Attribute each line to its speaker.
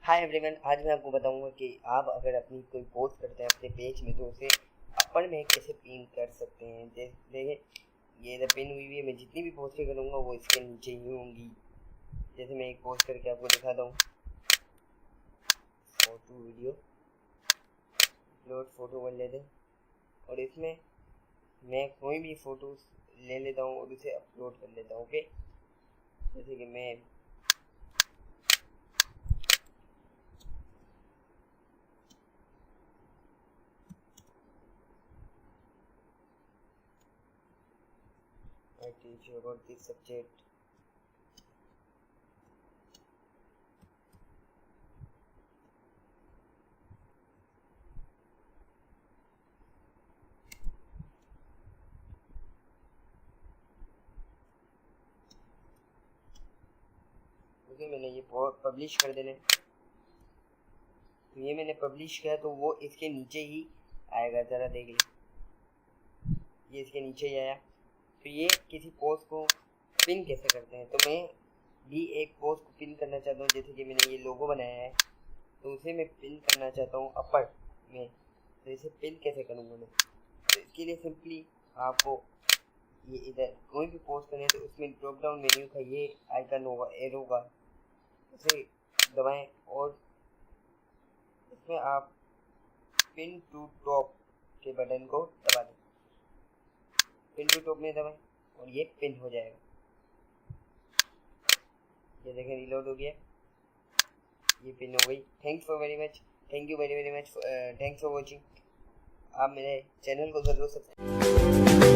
Speaker 1: Hi everyone, आज मैं आपको बताऊंगा कि आप अगर अपनी कोई पोस्ट करते हैं अपने पेज में तो उसे अपन में कैसे पिन कर सकते हैं। देखिए ये इधर पिन हुई है। मैं जितनी भी पोस्टें करूंगा वो इसके नीचे ही होंगी। जैसे मैं एक पोस्ट करके आपको दिखाता हूँ, फोटो वीडियो अपलोड फोटो कर लेते हैं और इसमें मैं कोई भी फोटो ले लेता हूँ और उसे अपलोड कर लेता हूँ। ओके, जैसे कि मैं I teach you about this subject. Okay, मैंने ये पब्लिश कर देना। ये मैंने पब्लिश किया तो वो इसके नीचे ही आएगा। ज़रा देख लीजिए, ये इसके नीचे ही आया। तो ये किसी पोस्ट को पिन कैसे करते हैं, तो मैं भी एक पोस्ट को पिन करना चाहता हूँ। जैसे कि मैंने ये लोगो बनाया है तो उसे मैं पिन करना चाहता हूँ अपर में। तो इसे पिन कैसे करूँगा मैं, तो इसके लिए सिंपली आपको ये इधर कोई भी पोस्ट करें तो उसमें ड्रॉप डाउन मेन्यू का ये आइकन होगा, एरो का, उसे दबाएं और इसमें आप पिन टू टॉप के बटन को दबा दें। पिन टू टॉप में दबाएं और ये पिन हो जाएगा। ये देखें, रिलोड हो गया, ये पिन हो गई। Thanks for very much, thank you very very much, thanks for watching. आप मेरे चैनल को ज़रूर सब्सक्राइब